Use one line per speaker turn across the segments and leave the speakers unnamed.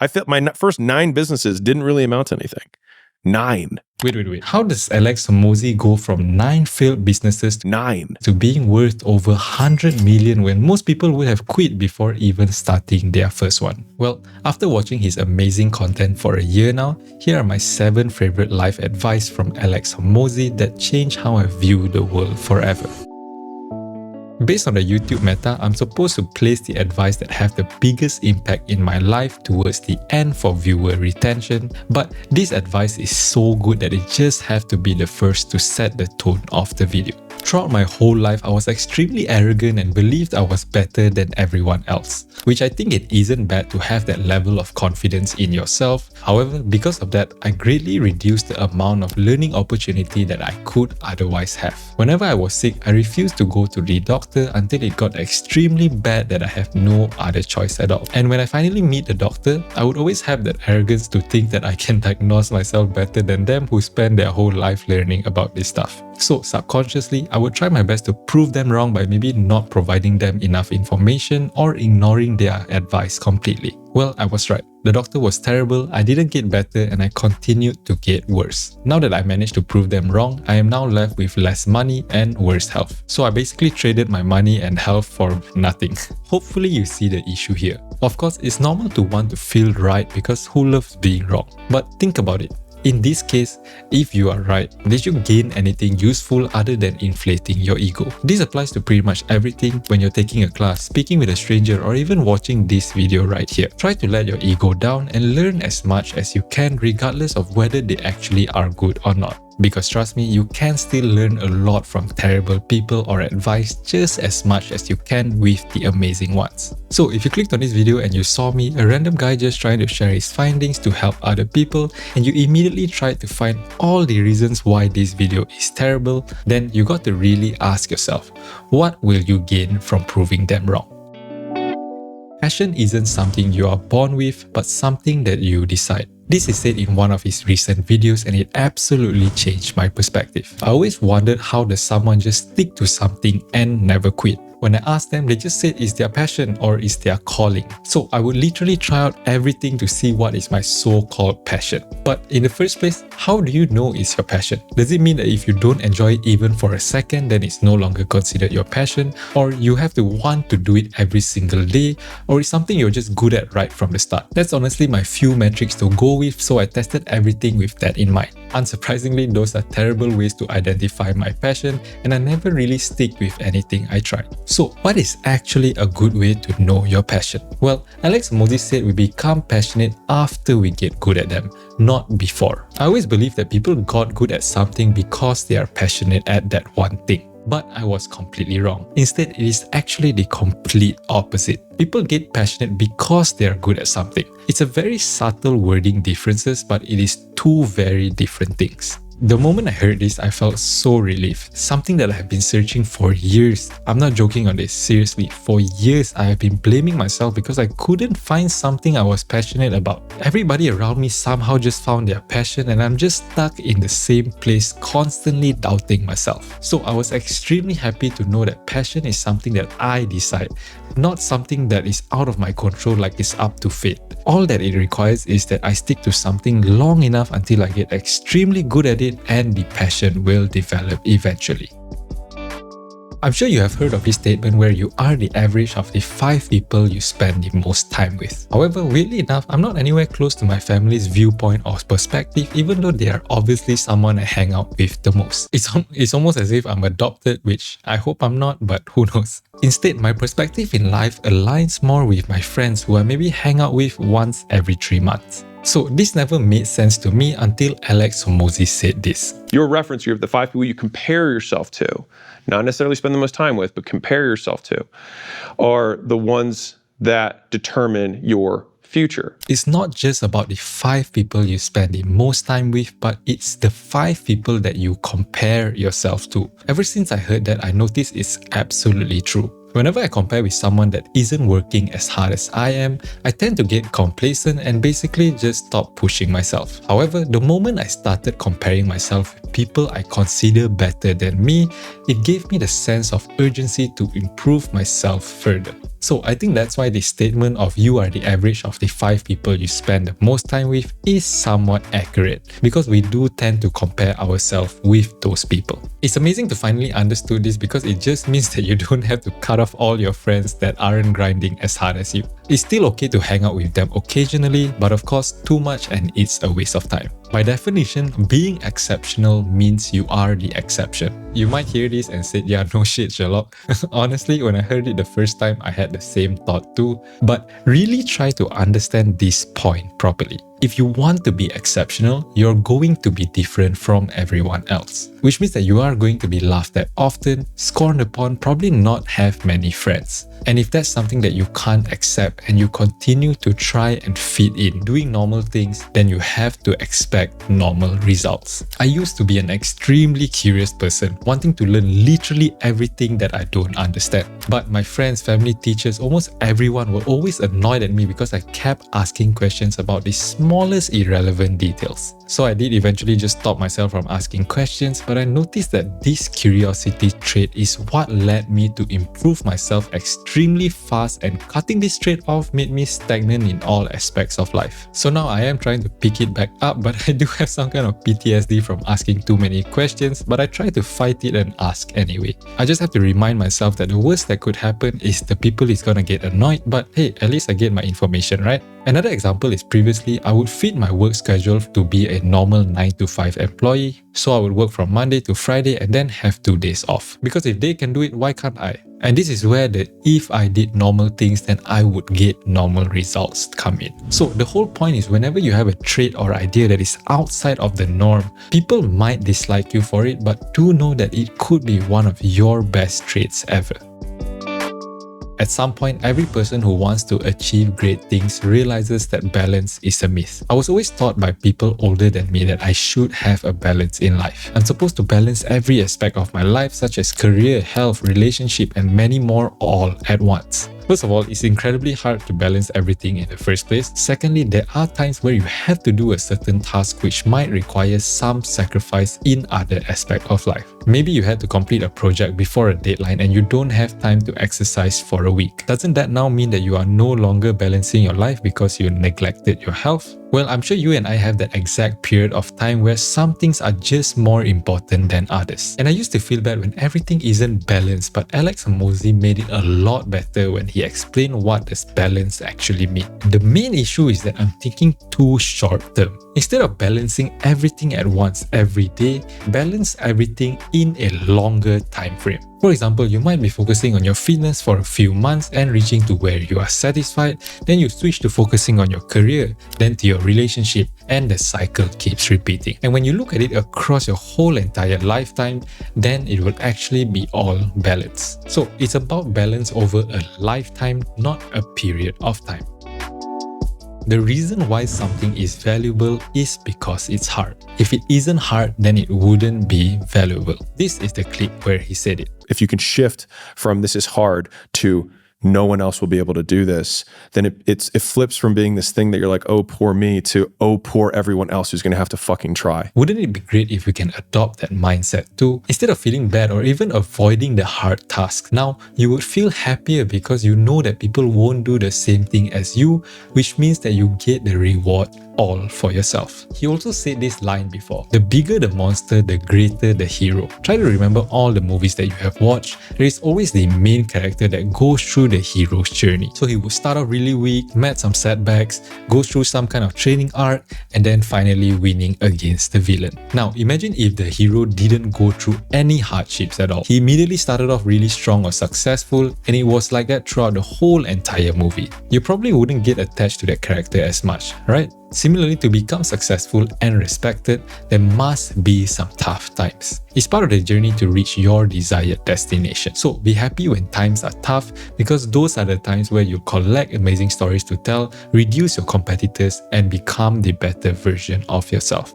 I felt my first 9 businesses didn't really amount to anything. 9.
Wait. How does Alex Hormozi go from 9 failed businesses to being worth over 100 million when most people would have quit before even starting their first one? Well, after watching his amazing content for a year now, here are my 7 favorite life advice from Alex Hormozi that changed how I view the world forever. Based on the YouTube meta, I'm supposed to place the advice that have the biggest impact in my life towards the end for viewer retention, but this advice is so good that it just have to be the first to set the tone of the video. Throughout my whole life, I was extremely arrogant and believed I was better than everyone else, which I think it isn't bad to have that level of confidence in yourself. However, because of that, I greatly reduced the amount of learning opportunity that I could otherwise have. Whenever I was sick, I refused to go to the doctor until it got extremely bad that I have no other choice at all. And when I finally meet the doctor, I would always have that arrogance to think that I can diagnose myself better than them who spend their whole life learning about this stuff. So subconsciously, I would try my best to prove them wrong by maybe not providing them enough information or ignoring their advice completely. Well, I was right. The doctor was terrible, I didn't get better, and I continued to get worse. Now that I managed to prove them wrong, I am now left with less money and worse health. So I basically traded my money and health for nothing. Hopefully you see the issue here. Of course, it's normal to want to feel right because who loves being wrong? But think about it. In this case, if you are right, did you gain anything useful other than inflating your ego? This applies to pretty much everything when you're taking a class, speaking with a stranger, or even watching this video right here. Try to let your ego down and learn as much as you can regardless of whether they actually are good or not. Because trust me, you can still learn a lot from terrible people or advice just as much as you can with the amazing ones. So if you clicked on this video and you saw me, a random guy just trying to share his findings to help other people, and you immediately tried to find all the reasons why this video is terrible, then you got to really ask yourself, what will you gain from proving them wrong? Passion isn't something you are born with, but something that you decide. This is said in one of his recent videos and it absolutely changed my perspective. I always wondered how does someone just stick to something and never quit. When I asked them, they just said it's their passion or it's their calling. So I would literally try out everything to see what is my so-called passion. But in the first place, how do you know it's your passion? Does it mean that if you don't enjoy it even for a second, then it's no longer considered your passion? Or you have to want to do it every single day? Or it's something you're just good at right from the start? That's honestly my few metrics to go with, so I tested everything with that in mind. Unsurprisingly, those are terrible ways to identify my passion, and I never really stick with anything I try. So what is actually a good way to know your passion? Well, Alex Hormozi said we become passionate after we get good at them, not before. I always believe that people got good at something because they are passionate at that one thing. But I was completely wrong. Instead, it is actually the complete opposite. People get passionate because they are good at something. It's a very subtle wording differences, but it is two very different things. The moment I heard this, I felt so relieved. Something that I have been searching for years. I'm not joking on this, seriously. For years, I have been blaming myself because I couldn't find something I was passionate about. Everybody around me somehow just found their passion and I'm just stuck in the same place, constantly doubting myself. So I was extremely happy to know that passion is something that I decide, not something that is out of my control like it's up to fate. All that it requires is that I stick to something long enough until I get extremely good at it and the passion will develop eventually. I'm sure you have heard of this statement where you are the average of the 5 people you spend the most time with. However, weirdly enough, I'm not anywhere close to my family's viewpoint or perspective, even though they are obviously someone I hang out with the most. It's almost as if I'm adopted, which I hope I'm not, but who knows. Instead, my perspective in life aligns more with my friends who I maybe hang out with once every 3 months. So this never made sense to me until Alex Hormozi said this.
Your reference, you have the 5 people you compare yourself to, not necessarily spend the most time with, but compare yourself to, are the ones that determine your future.
It's not just about the 5 people you spend the most time with, but it's the 5 people that you compare yourself to. Ever since I heard that, I noticed it's absolutely true. Whenever I compare with someone that isn't working as hard as I am, I tend to get complacent and basically just stop pushing myself. However, the moment I started comparing myself with people I consider better than me, it gave me the sense of urgency to improve myself further. So I think that's why the statement of you are the average of the 5 people you spend the most time with is somewhat accurate, because we do tend to compare ourselves with those people. It's amazing to finally understand this, because it just means that you don't have to cut off all your friends that aren't grinding as hard as you. It's still okay to hang out with them occasionally, but of course too much and it's a waste of time. By definition, being exceptional means you are the exception. You might hear this and say, yeah, no shit, Sherlock. Honestly, when I heard it the first time, I had the same thought too. But really try to understand this point properly. If you want to be exceptional, you're going to be different from everyone else, which means that you are going to be laughed at often, scorned upon, probably not have many friends. And if that's something that you can't accept and you continue to try and fit in doing normal things, then you have to expect normal results. I used to be an extremely curious person, wanting to learn literally everything that I don't understand. But my friends, family, teachers, almost everyone were always annoyed at me because I kept asking questions about the smallest irrelevant details. So I did eventually just stop myself from asking questions, but I noticed that this curiosity trait is what led me to improve myself extremely fast, and cutting this trait off made me stagnant in all aspects of life. So now I am trying to pick it back up, but I do have some kind of PTSD from asking too many questions, but I try to fight it and ask anyway. I just have to remind myself that the worst that could happen is the people is gonna get annoyed, but hey, at least I get my information, right? Another example is previously, I would fit my work schedule to be a normal 9 to 5 employee. So I would work from Monday to Friday and then have 2 days off. Because if they can do it, why can't I? And this is where the if I did normal things, then I would get normal results come in. So the whole point is, whenever you have a trait or idea that is outside of the norm, people might dislike you for it, but do know that it could be one of your best traits ever. At some point, every person who wants to achieve great things realizes that balance is a myth. I was always taught by people older than me that I should have a balance in life. I'm supposed to balance every aspect of my life, such as career, health, relationship, and many more, all at once. First of all, it's incredibly hard to balance everything in the first place. Secondly, there are times where you have to do a certain task which might require some sacrifice in other aspects of life. Maybe you had to complete a project before a deadline and you don't have time to exercise for a week. Doesn't that now mean that you are no longer balancing your life because you neglected your health? Well, I'm sure you and I have that exact period of time where some things are just more important than others. And I used to feel bad when everything isn't balanced, but Alex Hormozi made it a lot better when he explained what does balance actually mean. The main issue is that I'm thinking too short term. Instead of balancing everything at once every day, balance everything in a longer time frame. For example, you might be focusing on your fitness for a few months and reaching to where you are satisfied, then you switch to focusing on your career, then to your relationship, and the cycle keeps repeating. And when you look at it across your whole entire lifetime, then it will actually be all balance. So it's about balance over a lifetime, not a period of time. The reason why something is valuable is because it's hard. If it isn't hard, then it wouldn't be valuable. This is the clip where he said it.
If you can shift from this is hard to no one else will be able to do this, then it flips from being this thing that you're like, oh, poor me, to oh, poor everyone else who's going to have to fucking try.
Wouldn't it be great if we can adopt that mindset too? Instead of feeling bad or even avoiding the hard tasks, now you would feel happier because you know that people won't do the same thing as you, which means that you get the reward all for yourself. He also said this line before: the bigger the monster, the greater the hero. Try to remember all the movies that you have watched. There is always the main character that goes through the hero's journey. So he would start off really weak, met some setbacks, goes through some kind of training arc, and then finally winning against the villain. Now imagine if the hero didn't go through any hardships at all. He immediately started off really strong or successful, and it was like that throughout the whole entire movie. You probably wouldn't get attached to that character as much, right? Similarly, to become successful and respected, there must be some tough times. It's part of the journey to reach your desired destination. So be happy when times are tough, because those are the times where you collect amazing stories to tell, reduce your competitors, and become the better version of yourself.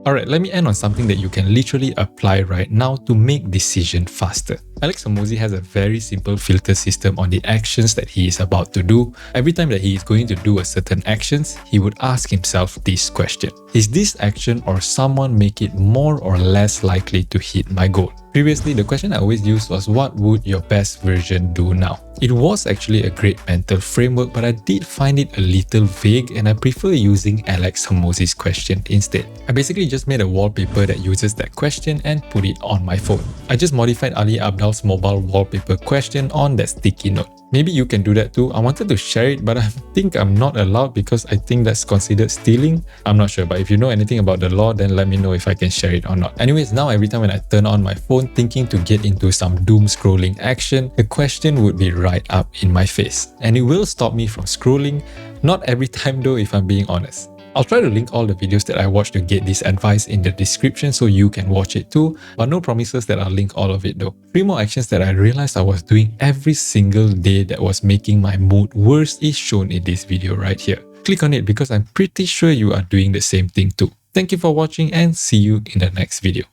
Alright, let me end on something that you can literally apply right now to make decisions faster. Alex Hormozi has a very simple filter system on the actions that he is about to do. Every time that he is going to do a certain actions, he would ask himself this question: is this action or someone make it more or less likely to hit my goal? Previously, the question I always used was, what would your best version do now? It was actually a great mental framework, but I did find it a little vague and I prefer using Alex Hormozi's question instead. I basically just made a wallpaper that uses that question and put it on my phone. I just modified Ali Abdaal's mobile wallpaper question on that sticky note. Maybe you can do that too. I wanted to share it, but I think I'm not allowed because I think that's considered stealing. I'm not sure, but if you know anything about the law, then let me know if I can share it or not. Anyways, now every time when I turn on my phone thinking to get into some doom scrolling action, the question would be right up in my face. And it will stop me from scrolling. Not every time though, if I'm being honest. I'll try to link all the videos that I watched to get this advice in the description so you can watch it too, but no promises that I'll link all of it though. 3 more actions that I realized I was doing every single day that was making my mood worse is shown in this video right here. Click on it because I'm pretty sure you are doing the same thing too. Thank you for watching and see you in the next video.